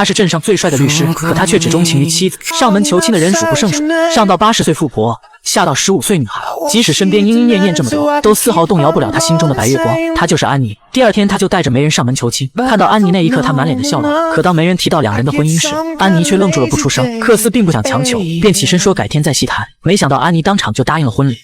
他是镇上最帅的律师，可他却只钟情于妻子。上门求亲的人数不胜数，上到80岁富婆，下到15岁女孩，即使身边莺莺燕燕这么多，都丝毫动摇不了他心中的白月光。她就是安妮。第二天，他就带着媒人上门求亲。看到安妮那一刻，他满脸的笑容。可当媒人提到两人的婚姻时，安妮却愣住了不出声。克斯并不想强求，便起身说改天再细谈。没想到安妮当场就答应了婚礼。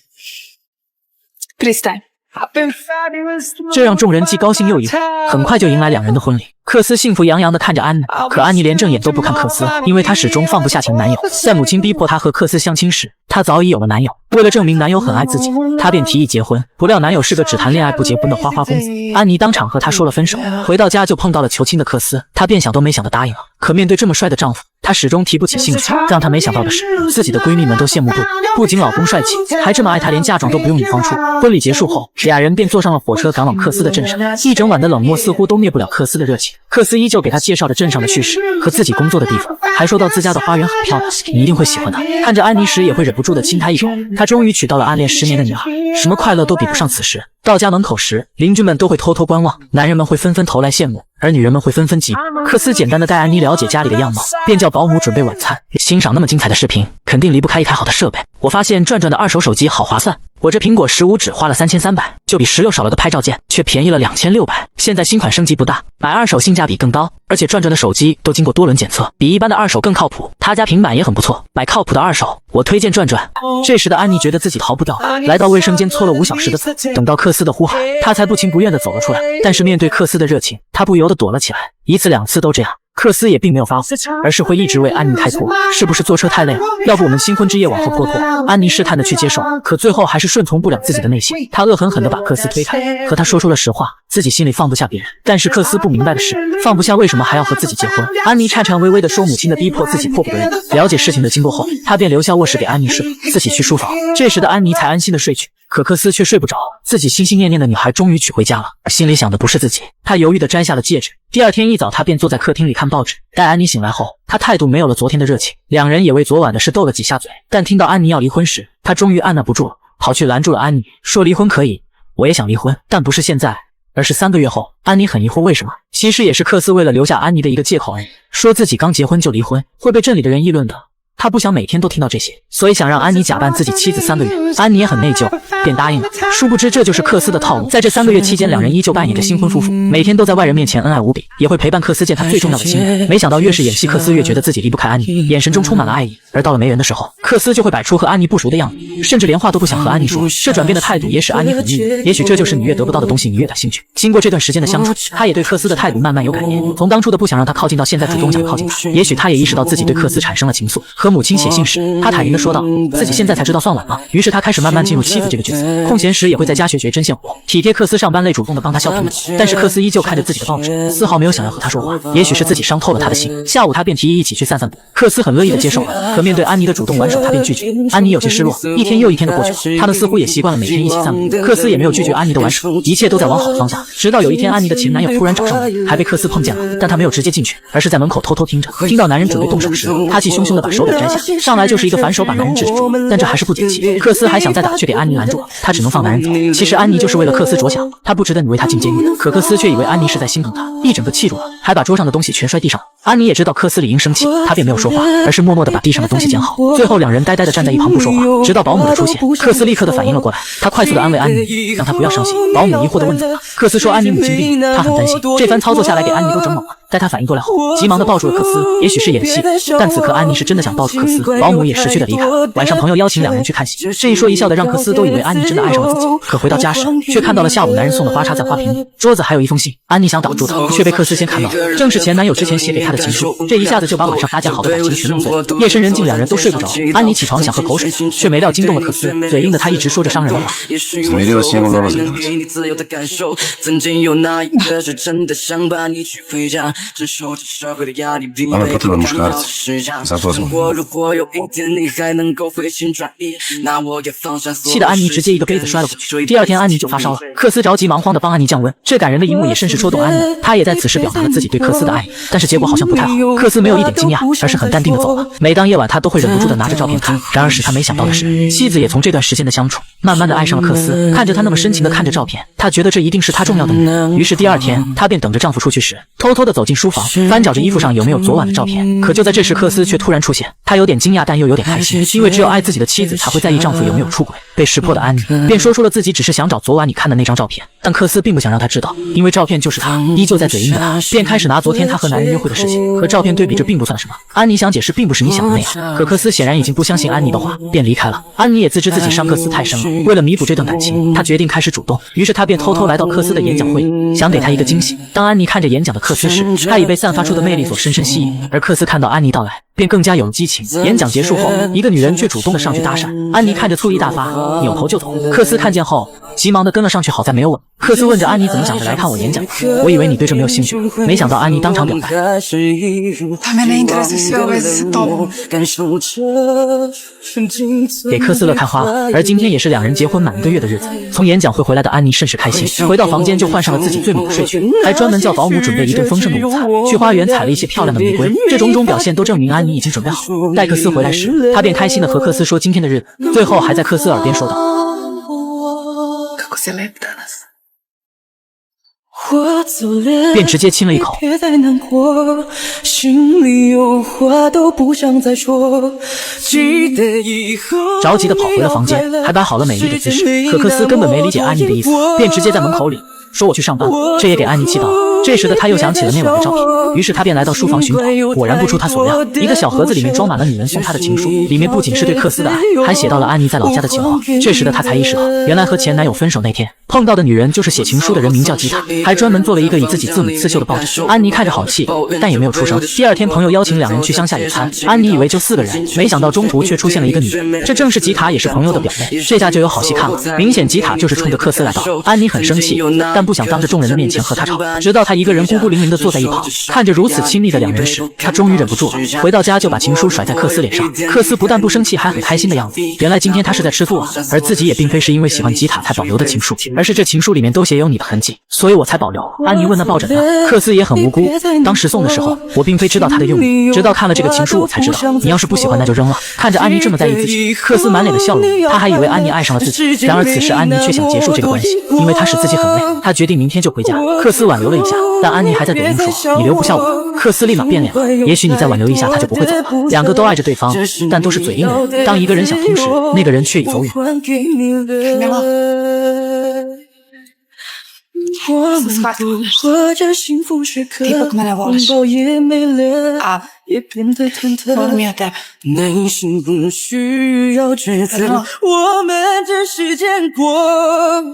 这让众人既高兴又疑惑。很快就迎来两人的婚礼。克斯幸福洋洋地看着安妮，可安妮连正眼都不看克斯，因为她始终放不下前男友。在母亲逼迫她和克斯相亲时，她早已有了男友。为了证明男友很爱自己，她便提议结婚。不料男友是个只谈恋爱不结婚的花花公子，安妮当场和他说了分手。回到家就碰到了求亲的克斯，她便想都没想的答应了。可面对这么帅的丈夫，她始终提不起兴趣。让她没想到的是，自己的闺蜜们都羡慕不已，不仅老公帅气，还这么爱她，连嫁妆都不用女方出。婚礼结束后，俩人便坐上了火车赶往克斯的镇上。一整晚的冷漠似乎都灭不了克斯的热情。克斯依旧给他介绍着镇上的趣事和自己工作的地方，还说到自家的花园很漂亮，你一定会喜欢的。看着安妮时也会忍不住的亲她一口。他终于娶到了暗恋10年的女孩，什么快乐都比不上此时。到家门口时，邻居们都会偷偷观望，男人们会纷纷投来羡慕，而女人们会纷纷嫉妒。克斯简单的带安妮了解家里的样貌，便叫保姆准备晚餐。欣赏那么精彩的视频，肯定离不开一台好的设备。我发现转转的二手手机好划算，我这苹果15只花了3300，就比16少了个拍照键，却便宜了2600。现在新款升级不大，买二手性价比更高，而且转转的手机都经过多轮检测，比一般的二手更靠谱。他家平板也很不错，买靠谱的二手，我推荐转转。这时的安妮觉得自己逃不掉，来到卫生间搓了5小时的澡，等到克斯的呼喊，她才不情不愿地走了出来。但是面对克斯的热情，她不由得躲了起来。1次2次都这样，克斯也并没有发火，而是会一直为安妮开脱。是不是坐车太累了？要不我们新婚之夜往后拖拖？安妮试探的去接受，可最后还是顺从不了自己的内心。她恶狠狠地把克斯推开，和他说出了实话，自己心里放不下别人。但是克斯不明白的是，放不下为什么还要和自己结婚？安妮颤颤巍巍地说母亲的逼迫自己迫不得已。了解事情的经过后，她便留下卧室给安妮睡，自己去书房。这时的安妮才安心地睡去。可克斯却睡不着，自己心心念念的女孩终于娶回家了，心里想的不是自己。他犹豫地摘下了戒指。第二天一早，他便坐在客厅里看报纸。待安妮醒来后，他态度没有了昨天的热情，两人也为昨晚的事斗了几下嘴。但听到安妮要离婚时，他终于按捺不住了，跑去拦住了安妮，说离婚可以，我也想离婚，但不是现在，而是3个月后。安妮很疑惑为什么，其实也是克斯为了留下安妮的一个借口而已，说自己刚结婚就离婚，会被镇里的人议论的。他不想每天都听到这些，所以想让安妮假扮自己妻子3个月。安妮也很内疚，便答应了。殊不知这就是克斯的套路。在这3个月期间，两人依旧扮演着新婚夫妇，每天都在外人面前恩爱无比，也会陪伴克斯见他最重要的亲人。没想到越是演戏，克斯越觉得自己离不开安妮，眼神中充满了爱意。而到了没人的时候，克斯就会摆出和安妮不熟的样子，甚至连话都不想和安妮说。这转变的态度也使安妮很郁闷，也许这就是你越得不到的东西，你越感兴趣。经过这段时间的相处，他也对克斯的态度慢慢有改变，从当初的不想让他靠近到现在主动想靠近他。也许他也意识到自己对克斯产生了情愫。和母亲写信时，他坦然地说道，自己现在才知道算晚了。于是他开始慢慢进入妻子这个角色，空闲时也会在家学针线活，体贴克斯上班累，主动地帮他削苹果。但是克斯依旧看着自己的报纸，丝毫没有想要和他说话。也许是自己伤透了他的心。下午他便提议一起去散散步，克斯很乐意地接受了。可面对安妮的主动挽手，他便拒绝。安妮有些失落，一天又一天的过去了，他们似乎也习惯了每天一起散步。克斯也没有拒绝安妮的挽手，一切都在往好的方向。直到有一天，安妮的前男友突然找上门，还被克斯碰见了，但他没有直接进去，而是在门口偷偷听着。听到男人准备动手时，他气汹汹地把手表摘下，上来就是一个反手把男人制止住。但这还是不解气，克斯还想再打，却给安妮拦住了，他只能放男人走。其实安妮就是为了克斯着想，他不值得你为他进监狱。可克斯却以为安妮是在心疼他，一整个气住了，还把桌上的东西全摔地上。安妮也知道克斯理应生气，他便没有说话，而是默默地把地上的东西捡好。最后两人呆呆地站在一旁不说话，直到保姆的出现，克斯立刻地反应了过来，他快速地安慰安妮，让她不要伤心。保姆疑惑地问怎么了，克斯说安妮母亲病了，他很担心。这番操作下来给安妮都整懵了。待他反应过来后，急忙地抱住了克斯，也许是演戏，但此刻安妮是真的想抱住克斯。保姆也识趣地离开。晚上朋友邀请两人去看戏，这一说一笑的让克斯都以为安妮真的爱上了自己。可回到家时，却看到了下午男人送的花插在花瓶里，桌子还有一封信。安妮想挡住他，却被克斯先看到，正是前男友之前写给他的情书。这一下子就把晚上搭建好的感情全弄碎了。夜深人静，两人都睡不着。安妮起床想喝口水，却没料惊动了克斯，嘴硬的他一直说着伤人的话。气得安妮直接一个杯子摔了过去。第二天安妮就发烧了，克斯着急忙慌地帮安妮降温。这感人的一幕也甚是戳动安妮，她也在此时表达了自己对克斯的爱意，但是结果好像不太好。克斯没有一点惊讶，而是很淡定地走了。每当夜晚他都会忍不住地拿着照片看，然而使他没想到的是，妻子也从这段时间的相处慢慢的爱上了克斯。看着他那么深情的看着照片，她觉得这一定是她重要的女人。于是第二天，她便等着丈夫出去时，偷偷的走进书房，翻找着衣服上有没有昨晚的照片。可就在这时，克斯却突然出现。她有点惊讶，但又有点开心，因为只有爱自己的妻子才会在意丈夫有没有出轨。被识破的安妮便说出了自己只是想找昨晚你看的那张照片，但克斯并不想让她知道，因为照片就是她。依旧在嘴硬的她便开始拿昨天她和男人约会的事情和照片对比，这并不算什么。安妮想解释，并不是你想的那样，可克斯显然已经不相信安妮的话，便离开了。安妮也自知自己伤克斯太深了，为了弥补这段感情，她决定开始主动。于是她便偷偷来到克斯的演讲会里，想给他一个惊喜。当安妮看着演讲的克斯时，她已被散发出的魅力所深深吸引，而克斯看到安妮到来，便更加有了激情。演讲结束后，一个女人却主动的上去搭讪，安妮看着醋意大发，扭头就走。克斯看见后，急忙的跟了上去，好在没有吻。克斯问着安妮怎么想着来看我演讲，我以为你对这没有兴趣，没想到安妮当场表白。给克斯勒看花了，而今天也是两人结婚满1个月的日子。从演讲会回来的安妮甚是开心，回到房间就换上了自己最美的睡裙，还专门叫保姆准备一顿丰盛的午餐，去花园采了一些漂亮的玫瑰。这种种表现都证明安妮已经准备好。待克斯回来时，她便开心的和克斯说今天的日子，最后还在克斯耳边说道。便直接亲了一口。着急的跑回了房间，还摆好了美丽的姿势。可克斯根本没理解安妮的意思，便直接在门口里说我去上班，这也给安妮气到了。这时的她又想起了那晚的照片，于是她便来到书房寻找，果然不出她所料，一个小盒子里面装满了女人送她的情书，里面不仅是对克斯的爱，还写到了安妮在老家的情况。这时的她才意识到，原来和前男友分手那天碰到的女人就是写情书的人，名叫吉塔，还专门做了一个以自己字母刺绣的抱枕。安妮看着好气，但也没有出声。第二天，朋友邀请两人去乡下野餐，安妮以为就4个人，没想到中途却出现了一个女人，这正是吉塔，也是朋友的表妹。这下就有好戏看了，明显吉塔就是冲着克斯来到。安妮很生气，但不想当着众人的面前和他吵，直到她一个人孤孤零零地坐在一旁，看着如此亲密的两人时，她终于忍不住了，回到家就把情书甩在克斯脸上。克斯不但不生气，还很开心的样子。原来今天他是在吃醋啊，而自己也并非是因为喜欢吉塔才保留的情书，而是这情书里面都写有你的痕迹，所以我才保留。安妮问那抱枕呢？克斯也很无辜，当时送的时候，我并非知道他的用意，直到看了这个情书我才知道，你要是不喜欢那就扔了。看着安妮这么在意自己，克斯满脸的笑容，他还以为安妮爱上了自己，然而此时安妮却想结束这个关系，因为她使自己很累，她决定明天就回家。克斯挽留了一下，但安妮还在嘴硬说你留不下我。克斯立马变脸了，也许你再挽留一下他就不会走了。两个都爱着对方，但都是嘴硬的人，当一个人想通时，那个人却已走远。内心不需要抉择，我们只是见过。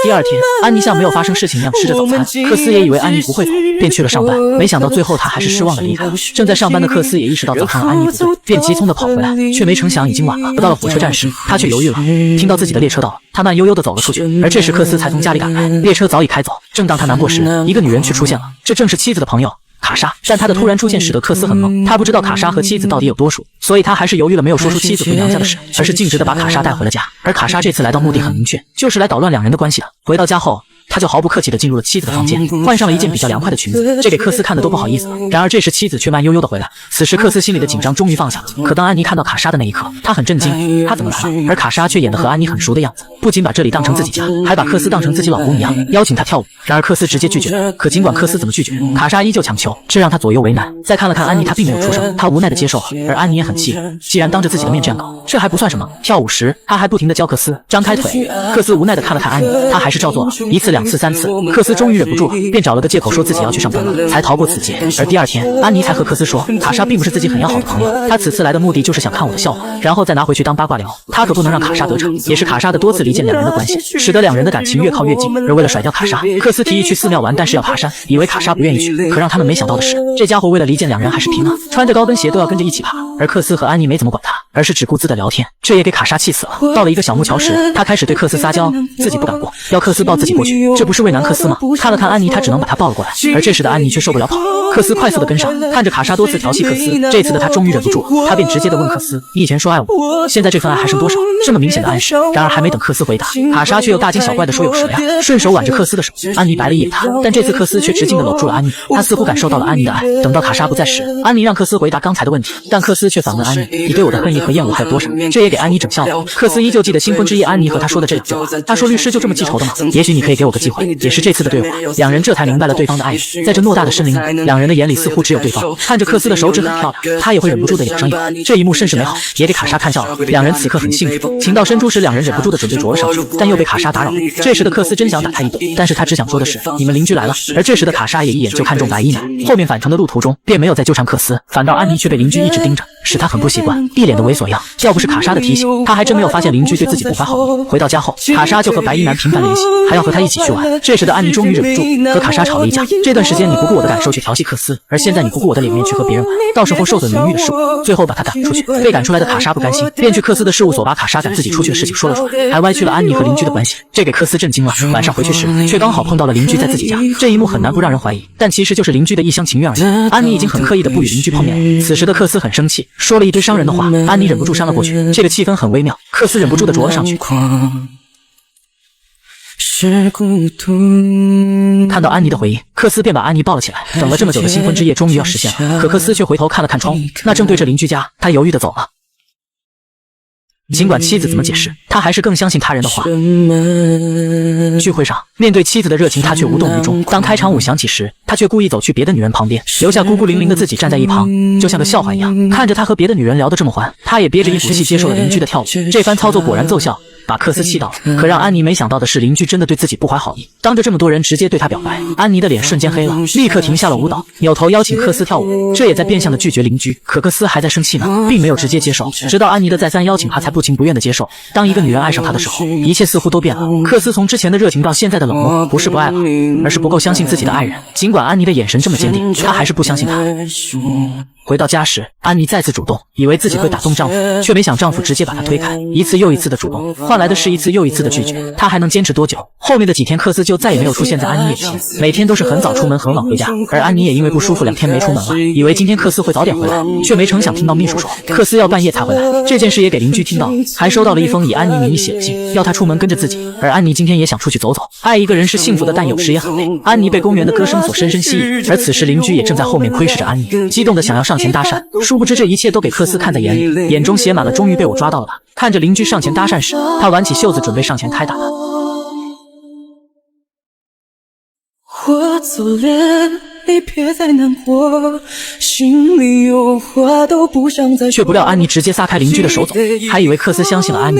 第二天，安妮像没有发生事情一样吃着早餐，克斯也以为安妮不会走，便去了上班。没想到最后他还是失望的离开了。正在上班的克斯也意识到早上的安妮不对，便急匆的跑回来，却没成想已经晚了。到了火车站时，他却犹豫了，听到自己的列车到了，他慢悠悠的走了出去。而这时克斯才从家里赶来，列车早已开走。正当他难过时，一个女人却出现了，这正是妻子的朋友卡莎。但他的突然出现使得克斯很懵，他不知道卡莎和妻子到底有多熟，所以他还是犹豫了，没有说出妻子回娘家的事，而是径直的把卡莎带回了家。而卡莎这次来到目的很明确，就是来捣乱两人的关系的。回到家后，他就毫不客气地进入了妻子的房间，换上了一件比较凉快的裙子，这给克斯看的都不好意思了。然而这时妻子却慢悠悠地回来，此时克斯心里的紧张终于放下了。可当安妮看到卡莎的那一刻，他很震惊，她怎么来了？而卡莎却演得和安妮很熟的样子，不仅把这里当成自己家，还把克斯当成自己老公一样，邀请他跳舞。然而克斯直接拒绝了，可尽管克斯怎么拒绝，卡莎依旧强求，这让他左右为难。再看了看安妮，他并没有出声，他无奈地接受了。而安妮也很气人，既然当着自己的面这样搞，这还不算什么。跳舞时他还不停地教克斯张开腿，克斯无奈地看了看安妮，他还是照做了1次、2次、3次。克斯终于忍不住了，便找了个借口说自己要去上班了，才逃过此劫。而第二天，安妮才和克斯说，卡莎并不是自己很要好的朋友，她此次来的目的就是想看我的笑话，然后再拿回去当八卦聊。她可不能让卡莎得逞，也是卡莎的多次离间两人的关系，使得两人的感情越靠越近。而为了甩掉卡莎，克斯提议去寺庙玩，但是要爬山，以为卡莎不愿意去。可让他们没想到的是，这家伙为了离间两人还是拼了，穿着高跟鞋都要跟着一起爬。而克斯和安妮没怎么管他，而是只顾自的聊天，这也给卡莎气死了。到了一个小木桥时，他开始对克斯撒娇，自己不敢过，要克斯抱自己过去，这不是为难克斯吗？看了看安妮，他只能把她抱了过来。而这时的安妮却受不了跑，克斯快速的跟上，看着卡莎多次调戏克斯，这次的他终于忍不住了，他便直接的问克斯：“你以前说爱我，现在这份爱还剩多少？”这么明显的暗示。然而还没等克斯回答，卡莎却又大惊小怪的说：“有蛇呀！”顺手挽着克斯的手，安妮白了一眼他，但这次克斯却直径的搂住了安妮，他似乎感受到了安妮的爱。等到卡莎不在时，安妮让克斯回答刚才的问题，但克斯却反问安妮：“你对我的恨意和厌恶还有多少？”这也给安妮整笑了。克斯依旧记得新婚之夜安妮和他说的这两句话，他说：“律师就这么记仇的吗？也许你可以给我个机会。”也是这次的对话，两人这才明白了对方的爱意。在这偌大的森林里，两人的眼里似乎只有对方。看着克斯的手指很漂亮，他也会忍不住的咬上一口。这一幕甚是美好，也给卡莎看笑了。两人此刻很幸福。情到深处时，两人忍不住的准备啄了上去，但又被卡莎打扰了。这时的克斯真想打他一顿，但是他只想说的是：“你们邻居来了。”而这时的卡莎也一眼就看中白衣男，后面返程的路途中便没有再纠缠克斯，反倒安妮却被邻居一直盯着，使他很不习惯，一脸的猥琐样。要不是卡莎的提醒，他还真没有发现邻居对自己不怀好意。回到家后，卡莎就和白衣男频繁联系，还要和他一起去玩。这时的安妮终于忍不住和卡莎吵了一架。这段时间你不顾我的感受去调戏克斯，而现在你不顾我的脸面去和别人玩，到时候受损名誉的事故，最后把他赶出去。被赶出来的卡莎不甘心，便去克斯的事务所把卡莎赶自己出去的事情说了出来，还歪曲了安妮和邻居的关系，这给克斯震惊了。晚上回去时，却刚好碰到了邻居在自己家，这一幕很难不让人怀疑，但其实就是邻居的一厢情愿而已。安妮已经很刻意的不与邻居碰面了。此时的克斯很生气，说了一堆伤人的话，安妮忍不住扇了过去，这个气氛很微妙，克斯忍不住的啄了上去。看到安妮的回应，克斯便把安妮抱了起来。等了这么久的新婚之夜终于要实现了，可克斯却回头看了看窗户，那正对着邻居家，他犹豫的走了。尽管妻子怎么解释，他还是更相信他人的话。聚会上，面对妻子的热情，他却无动于衷。当开场舞响起时，他却故意走去别的女人旁边，留下孤孤零零的自己站在一旁，就像个笑话一样。看着他和别的女人聊得这么欢，他也憋着一股气接受了邻居的跳舞。这番操作果然奏效，把克斯气到了。可让安妮没想到的是，邻居真的对自己不怀好意，当着这么多人直接对他表白。安妮的脸瞬间黑了，立刻停下了舞蹈，扭头邀请克斯跳舞，这也在变相的拒绝邻居。可克斯还在生气呢，并没有直接接受，直到安妮的再三邀请，他才不情不愿的接受。当一个女人爱上他的时候，一切似乎都变了。克斯从之前的热情到现在的冷漠，不是不爱了，而是不够相信自己的爱人。尽管安妮的眼神这么坚定，他还是不相信她。回到家时，安妮再次主动，以为自己会打动丈夫，却没想丈夫直接把她推开，一次又一次的主动，换来的是一次又一次的拒绝。她还能坚持多久？后面的几天，克斯就再也没有出现在安妮眼前，每天都是很早出门，很晚回家。而安妮也因为不舒服2天没出门了，以为今天克斯会早点回来，却没成想听到秘书说克斯要半夜才回来。这件事也给邻居听到了，还收到了一封以安妮名义写的信，要她出门跟着自己。而安妮今天也想出去走走，爱一个人是幸福的，但有时也很累。安妮被公园的歌声所深深吸引，而此时邻居也正在后面窥视着安妮，激动的想要上前搭讪。殊不知这一切都给克斯看在眼里，眼中写满了终于被我抓到了吧。看着邻居上前搭讪时，他挽起袖子准备上前开打他。我走了，你别再难过，心里有话都不想再说。却不料安妮直接撒开邻居的手走，还以为克斯相信了安妮。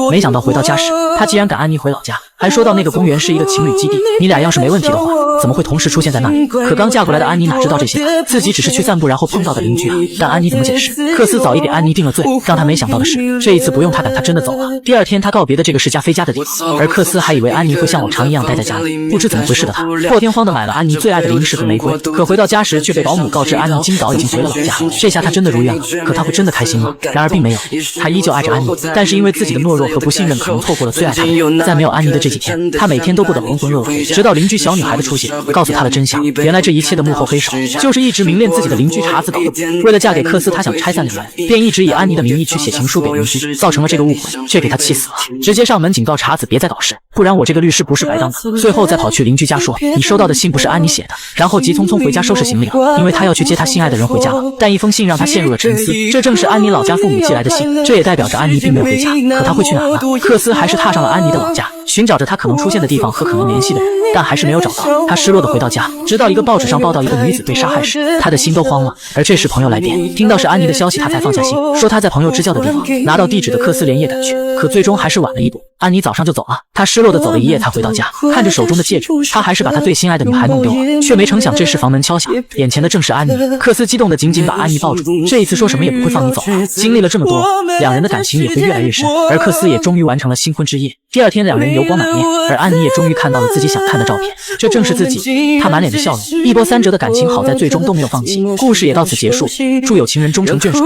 没想到回到家时，他竟然赶安妮回老家，还说到那个公园是一个情侣基地，你俩要是没问题的话，怎么会同时出现在那里？可刚嫁过来的安妮哪知道这些，自己只是去散步然后碰到的邻居啊。但安妮怎么解释？克斯早已给安妮定了罪。让他没想到的是，这一次不用他赶，他真的走了。第二天，他告别的这个是加菲家的地方，而克斯还以为安妮会像往常一样待在家里，不知怎么回事的他破天荒的买了安妮最爱的零食和玫瑰。可回到家时，却被保姆告知安妮今早已经回了老家。这下他真的如愿了，可他会真的开心吗？然而并没有，他依旧爱着安妮，但是因为自己的懦弱和不信任，可能错过了最爱他的人。在没有安妮的这几天，他每天都过得浑浑噩噩，直到邻居小女孩的出现，告诉他的真相。原来这一切的幕后黑手，就是一直迷恋自己的邻居查子岛。为了嫁给克斯，他想拆散两人，便一直以安妮的名义去写情书给邻居，造成了这个误会，却给他气死了。直接上门警告查子别再搞事，不然我这个律师不是白当的。最后再跑去邻居家说，你收到的信不是安妮写的，然后急匆匆回家收拾行李了，因为他要去接他心爱的人回家了。但一封信让他陷入了沉思，这正是安妮老家父母寄来的信，这也代表着安妮并没有回家。可他会去哪呢？克斯还是踏上了安妮的老家，寻找着他可能出现的地方和可能联系的人，但还是没有找到。他失落的回到家，直到一个报纸上报道一个女子被杀害时，他的心都慌了。而这时朋友来电，听到是安妮的消息，他才放下心，说他在朋友支教的地方拿到地址的克斯连夜赶去，可最终还是晚了一步。安妮早上就走了，他失落的走了一夜才回到家，看着手中的戒指，他还是把他最心爱的女孩弄丢了，却没成想这时房门敲响，眼前的正是安妮。克斯激动的紧紧把安妮抱住，这一次说什么也不会放你走了。经历了这么多，两人的感情也会越来越深，而克斯也终于完成了新婚之夜。第二天两人油光满面，而安妮也终于看到了自己想看的照片，这正是自己。她满脸的笑容，一波三折的感情好在最终都没有放弃。故事也到此结束，祝有情人终成眷属。